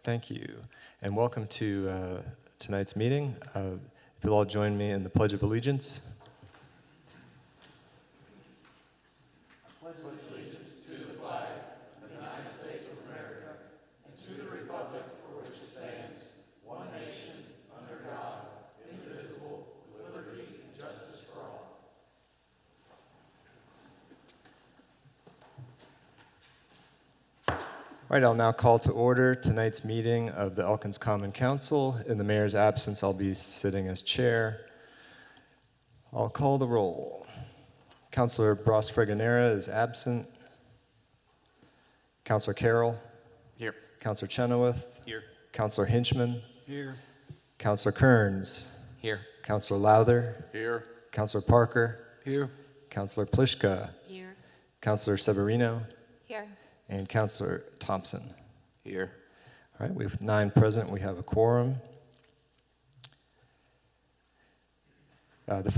Thank you, and welcome to tonight's meeting. If you'll all join me in the Pledge of Allegiance. All right, I'll now call to order tonight's meeting of the Elkins Common Council. In the mayor's absence, I'll be sitting as chair. I'll call the roll. Councilor Bros Fregonera is absent. Councilor Carroll. Here. Councilor Chenoweth. Here. Councilor Hinchman. Here. Councilor Kearns. Here. Councilor Lowther. Here. Councilor Parker. Here. Councilor Pliszka. Here. Councilor Severino. Here. And Councilor Thompson. Here. All right, we have 9 present. We have a quorum. The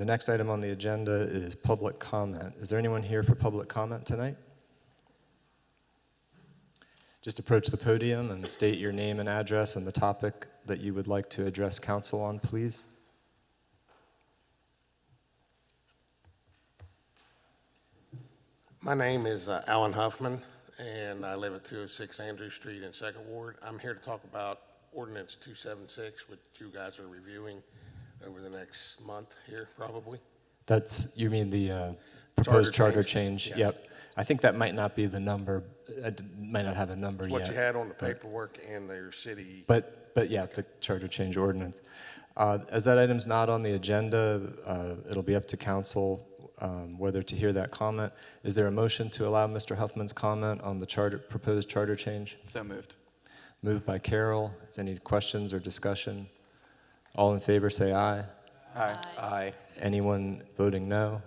next item on the agenda is public comment. Is there anyone here for public comment tonight? Just approach the podium and state your name and address and the topic that you would like to address council on, please. My name is Alan Huffman, and I live at 206 Andrew Street in 2nd Ward. I'm here to talk about Ordinance 276, which you guys are reviewing over the next month here, probably. You mean the proposed charter change? Yes. Yep. I think that might not be the number. It might not have a number It's yet. what you had on the paperwork in their city. But yeah, the charter change ordinance. As that item's not on the agenda, it'll be up to council whether to hear that comment. Is there a motion to allow Mr. Huffman's comment on the proposed charter change? So moved. Moved by Carol. Is any questions or discussion? All in favor say aye. Aye. Aye. Anyone voting no?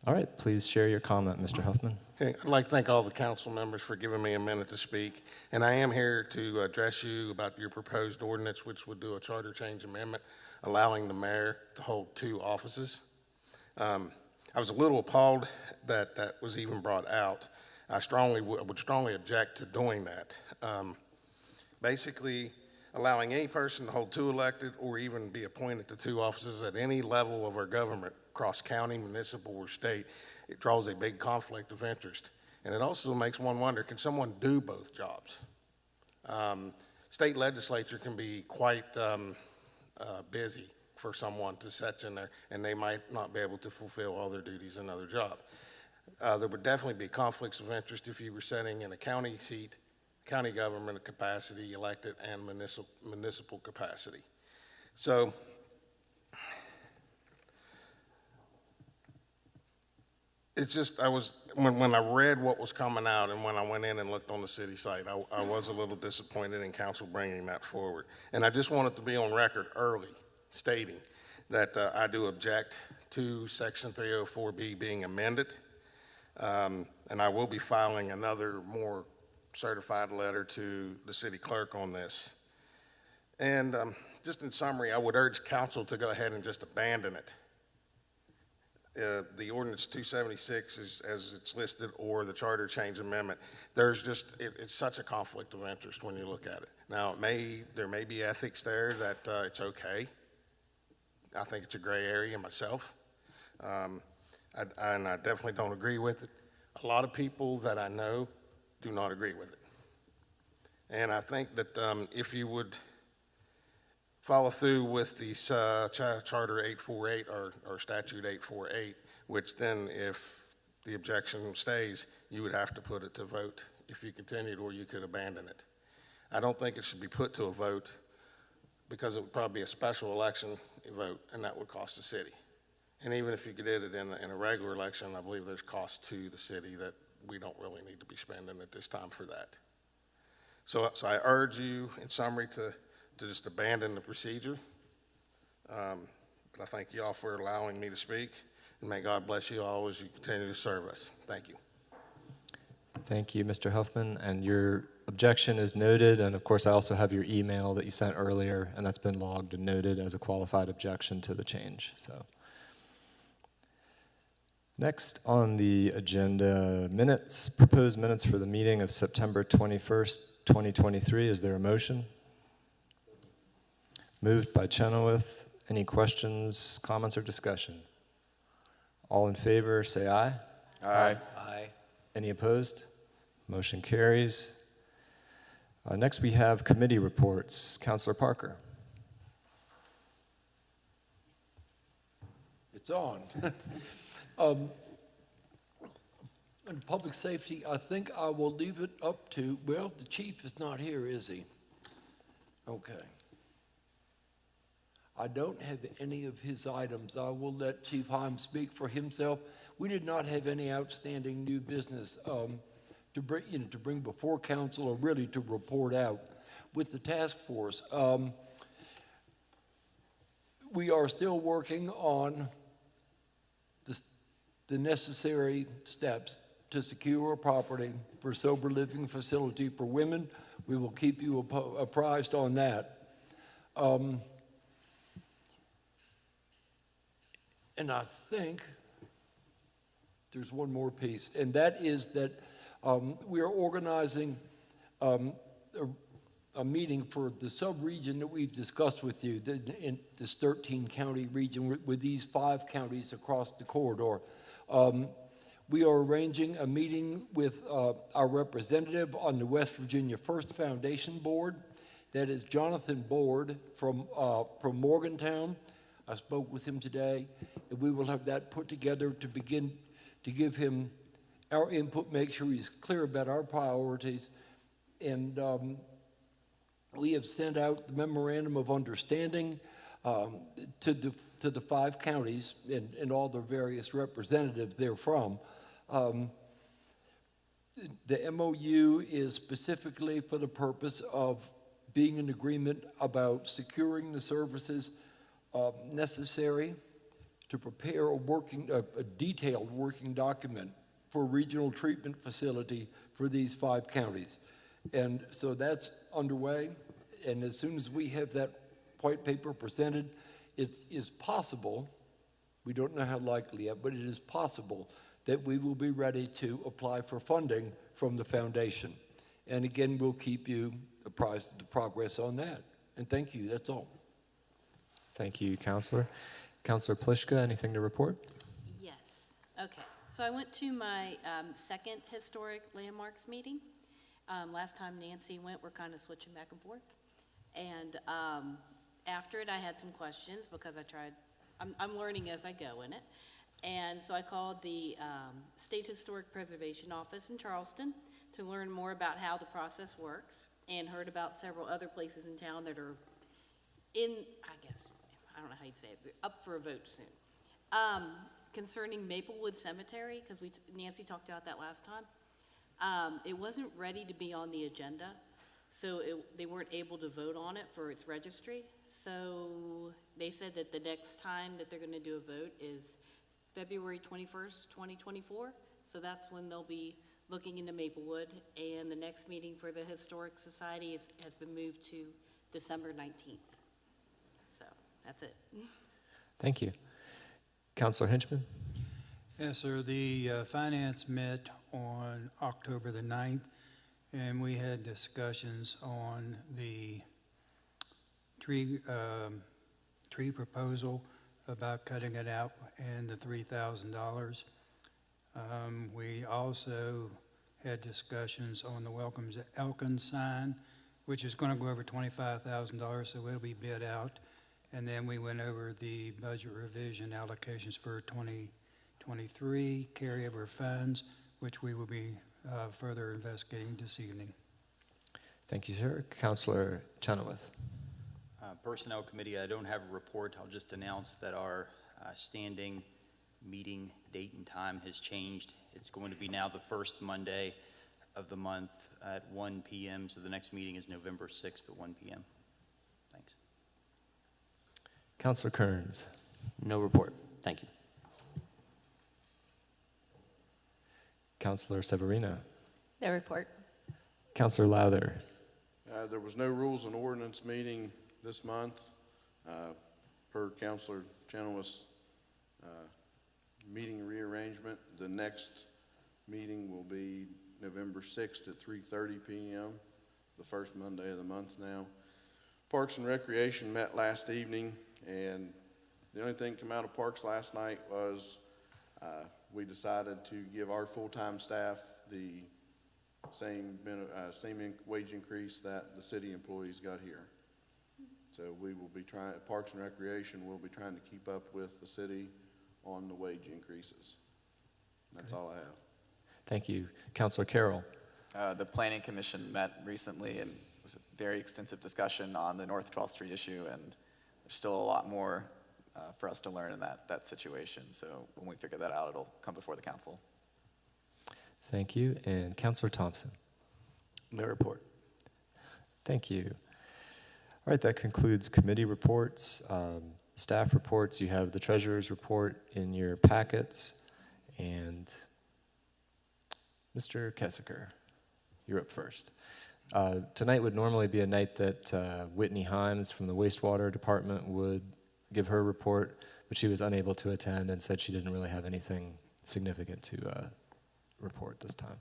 All right, please share your comment, Mr. Huffman. Okay, I'd like to thank all the council members for giving me a minute to speak. And I am here to address you about your proposed ordinance, which would do a charter change amendment, allowing the mayor to hold 2 offices. I was a little appalled that that was even brought out. I would strongly object to doing that. Basically, allowing any person to hold 2 elected or even be appointed to 2 offices at any level of our government, across county, municipal, or state, it draws a big conflict of interest. And it also makes one wonder, can someone do both jobs? State legislature can be quite busy for someone to sit in there, and they might not be able to fulfill all their duties in another job. There would definitely be conflicts of interest if you were sitting in a county seat, county government capacity, elected, and municipal capacity. So, it's just, when I read what was coming out and when I went in and looked on the city site, I was a little disappointed in council bringing that forward. And I just wanted to be on record early stating that I do object to Section 304B being amended. And I will be filing another more certified letter to the city clerk on this. And just in summary, I would urge council to go ahead and just abandon it. The ordinance 276 is as it's listed, or the charter change amendment. There's just, it's such a conflict of interest when you look at it. Now, there may be ethics there that it's okay. I think it's a gray area myself. And I definitely don't agree with it. A lot of people that I know do not agree with it. And I think that if you would follow through with the Charter 848 or Statute 848, which then if the objection stays, you would have to put it to vote if you continued, or you could abandon it. I don't think it should be put to a vote because it would probably be a special election vote, and that would cost the city. And even if you did it in a regular election, I believe there's cost to the city that we don't really need to be spending at this time for that. So I urge you, in summary, to just abandon the procedure. But I thank you all for allowing me to speak, and may God bless you all as you continue to serve us. Thank you. Thank you, Mr. Huffman, and your objection is noted, and of course I also have your email that you sent earlier, and that's been logged and noted as a qualified objection to the change. So Next on the agenda, minutes, proposed minutes for the meeting of September 21st, 2023. Is there a motion? Moved by Chenoweth. Any questions, comments, or discussion? All in favor, say aye. Aye. Aye. Any opposed? Motion carries. Next, we have committee reports. Councilor Parker. It's on. In public safety, I think I will leave it up to, well, the chief is not here, is he? Okay. I don't have any of his items. I will let Chief Heim speak for himself. We did not have any outstanding new business to bring before council, or really to report out with the task force. We are still working on the necessary steps to secure a property for sober living facility for women. We will keep you apprised on that. And I think there's one more piece, and that is that we are organizing a meeting for the sub-region that we've discussed with you, in this 13-county region with these 5 counties across the corridor. We are arranging a meeting with our representative on the West Virginia First Foundation Board. That is Jonathan Board from Morgantown. I spoke with him today, and we will have that put together to begin to give him our input, make sure he's clear about our priorities. And we have sent out the memorandum of understanding to the 5 counties and all their various representatives therefrom. The MOU is specifically for the purpose of being in agreement about securing the services necessary to prepare a detailed working document for a regional treatment facility for these 5 counties. And so that's underway, and as soon as we have that white paper presented, it is possible, we don't know how likely yet, but it is possible that we will be ready to apply for funding from the foundation. And again, we'll keep you apprised of the progress on that. And thank you, that's all. Thank you, Counselor. Counselor Pliszka, anything to report? Yes. Okay. So I went to my second historic landmarks meeting. Last time Nancy went, we're kind of switching back and forth. And after it, I had some questions because I'm learning as I go in it. And so I called the State Historic Preservation Office in Charleston to learn more about how the process works, and heard about several other places in town that are I don't know how you'd say it, up for a vote soon. Concerning Maplewood Cemetery, because Nancy talked about that last time, it wasn't ready to be on the agenda, so they weren't able to vote on it for its registry. So they said that the next time that they're going to do a vote is February 21st, 2024. So that's when they'll be looking into Maplewood, and the next meeting for the Historic Society has been moved to December 19th. So that's it. Thank you. Counselor Hinchman? Yes, sir. The finance met on October the 9th, and we had discussions on the tree proposal about cutting it out and the $3,000. We also had discussions on the Welcomes at Elkins sign, which is going to go over $25,000, so it'll be bid out. And then we went over the budget revision allocations for 2023 carryover funds, which we will be further investigating this evening. Thank you, sir. Counselor Chenoweth? Personnel Committee, I don't have a report. I'll just announce that our standing meeting date and time has changed. It's going to be now the first Monday of the month at 1 p.m., so the next meeting is November 6th at 1 p.m. Thanks. Counselor Kearns? No report. Thank you. Counselor Severino? No report. Counselor Lowther? There was no rules and ordinance meeting this month, per Counselor Chenoweth's meeting rearrangement. The next meeting will be November 6th at 3:30 p.m., the first Monday of the month now. Parks and Recreation met last evening, and the only thing come out of Parks last night was we decided to give our full-time staff the same wage increase that the city employees got here. So we will be trying, Parks and Recreation will be trying to keep up with the city on the wage increases. That's all I have. Thank you. Councilor Carroll. The Planning Commission met recently, and it was a very extensive discussion on the North 12th Street issue, and there's still a lot more for us to learn in that situation. So when we figure that out, it'll come before the council. Thank you. And Councilor Thompson. No report. Thank you. All right, that concludes committee reports, staff reports. You have the treasurer's report in your packets. And Mr. Kessiker, you're up first. Tonight would normally be a night that Whitney Himes from the wastewater department would give her report, but she was unable to attend and said she didn't really have anything significant to report this time.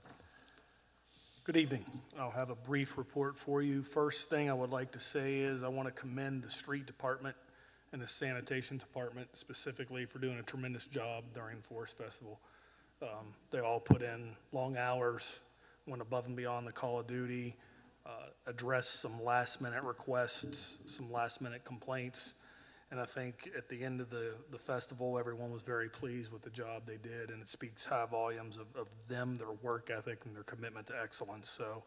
Good evening. I'll have a brief report for you. First thing I would like to say is I want to commend the street department and the sanitation department specifically for doing a tremendous job during the Forest Festival. They all put in long hours, went above and beyond the call of duty, addressed some last-minute requests, some last-minute complaints, and I think at the end of the festival, everyone was very pleased with the job they did, and it speaks high volumes of them, their work ethic, and their commitment to excellence. So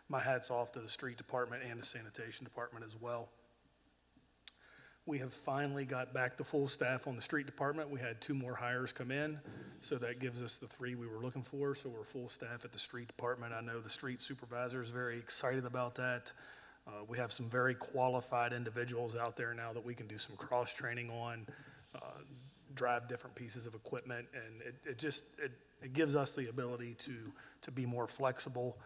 my hat's off to the street department and the sanitation department as well. We have finally got back to full staff on the street department. We had 2 more hires come in, so that gives us the 3 we were looking for. So we're full staff at the street department. I know the street supervisor is very excited about that. We have some very qualified individuals out there now that we can do some cross-training on, drive different pieces of equipment, and it gives us the ability to be more flexible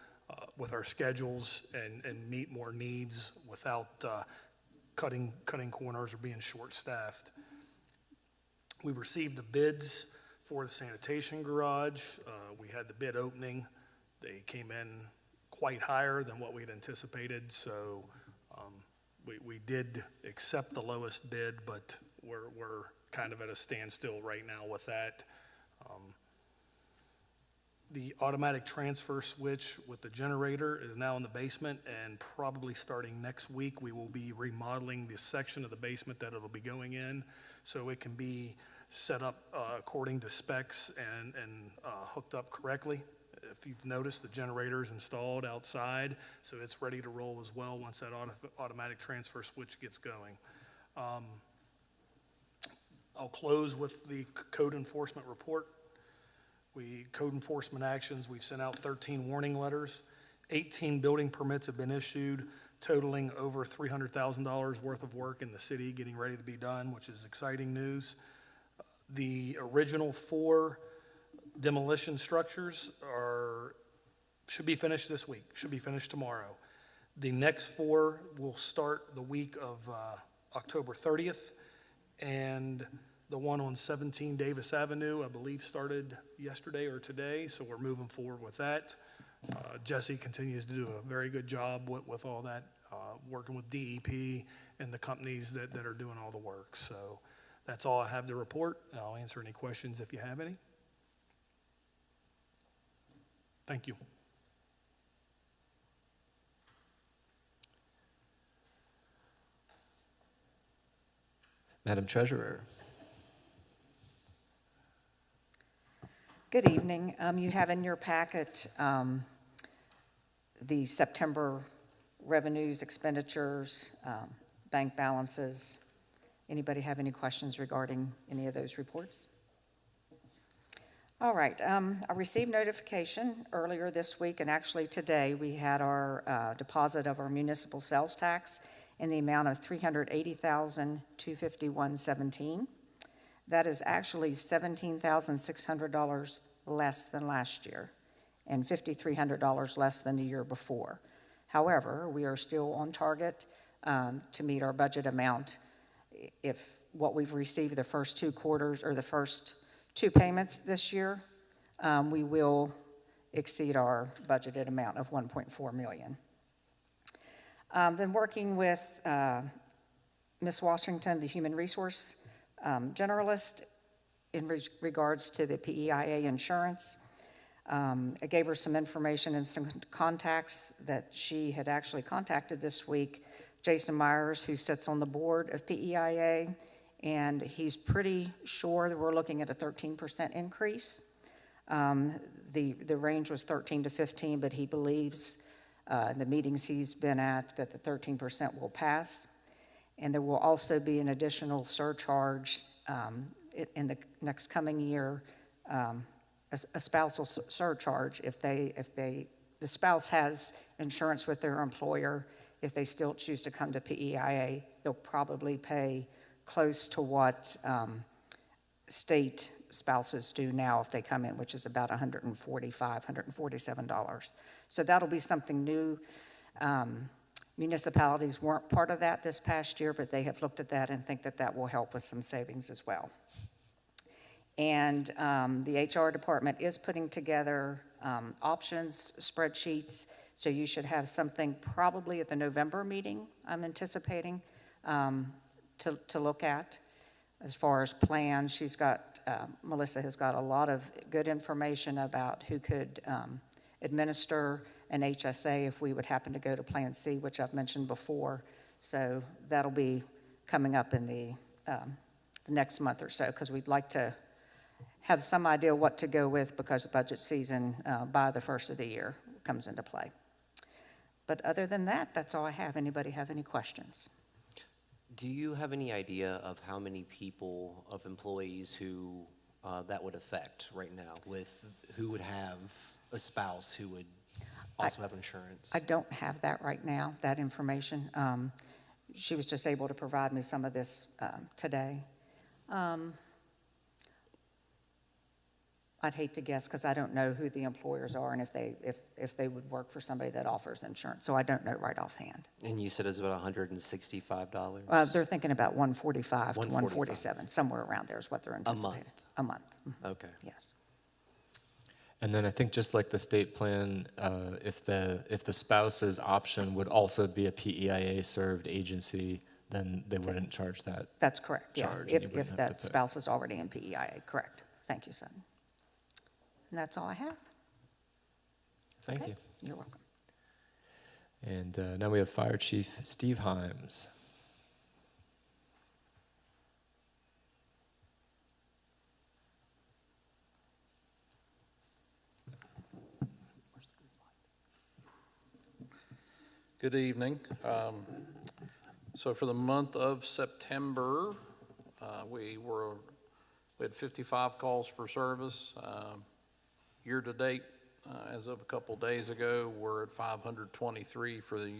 with our schedules and meet more needs without cutting corners or being short-staffed. We received the bids for the sanitation garage. We had the bid opening. They came in quite higher than what we'd anticipated, so we did accept the lowest bid, but we're kind of at a standstill right now with that. The automatic transfer switch with the generator is now in the basement, and probably starting next week, we will be remodeling the section of the basement that it'll be going in, so it can be set up according to specs and hooked up correctly. If you've noticed, the generator is installed outside, so it's ready to roll as well once that automatic transfer switch gets going. I'll close with the code enforcement report. Code enforcement actions, we've sent out 13 warning letters. 18 building permits have been issued, totaling over $300,000 worth of work in the city getting ready to be done, which is exciting news. The original 4 demolition structures should be finished this week, should be finished tomorrow. The next 4 will start the week of October 30th, and the one on 17 Davis Avenue, I believe, started yesterday or today, so we're moving forward with that. Jesse continues to do a very good job with all that, working with DEP and the companies that are doing all the work. So that's all I have to report. I'll answer any questions if you have any. Thank you. Madam Treasurer. Good evening. You have in your packet the September revenues, expenditures, bank balances. Anybody have any questions regarding any of those reports? All right. I received notification earlier this week, and actually today we had our deposit of our municipal sales tax in the amount of $380,251.17. That is actually $17,600 less than last year and $5,300 less than the year before. However, we are still on target to meet our budget amount if what we've received the first 2 quarters or the first 2 payments this year, we will exceed our budgeted amount of $1.4 million. Been working with Ms. Washington, the Human Resource Generalist, in regards to the PEIA insurance. I gave her some information and some contacts that she had actually contacted this week. Jason Myers, who sits on the board of PEIA, and he's pretty sure that we're looking at a 13% increase. The range was 13 to 15, but he believes, in the meetings he's been at, that the 13% will pass. And there will also be an additional surcharge in the next coming year, a spousal surcharge if the spouse has insurance with their employer. If they still choose to come to PEIA, they'll probably pay close to what state spouses do now if they come in, which is about $145, $147. So that'll be something new. Municipalities weren't part of that this past year, but they have looked at that and think that that will help with some savings as well. And the HR department is putting together options spreadsheets, so you should have something probably at the November meeting, I'm anticipating, to look at. As far as plans, she's got, Melissa has got a lot of good information about who could administer an HSA if we would happen to go to Plan C, which I've mentioned before. So that'll be coming up in the next month or so, because we'd like to have some idea what to go with, because budget season by the first of the year comes into play. But other than that, that's all I have. Anybody have any questions? Do you have any idea of how many people, of employees who that would affect right now, with who would have a spouse who would also have insurance? I don't have that right now, that information. She was just able to provide me some of this today. I'd hate to guess, because I don't know who the employers are and if they would work for somebody that offers insurance. So I don't know right offhand. And you said it was about $165? They're thinking about 145 to 147, somewhere around there is what they're anticipating. A month. Okay. Yes. And then I think just like the state plan, if the spouse's option would also be a PEIA-served agency, then they wouldn't charge that. That's correct, yeah. Charge, and you wouldn't If have that to pay. spouse is already in PEIA, correct. Thank you, Sutton. And that's all I have. Thank Okay. you. You're welcome. And now we have Fire Chief Steve Himes. Good evening. So for the month of September, we had 55 calls for service. Year to date, as of a couple days ago, we're at 523 for the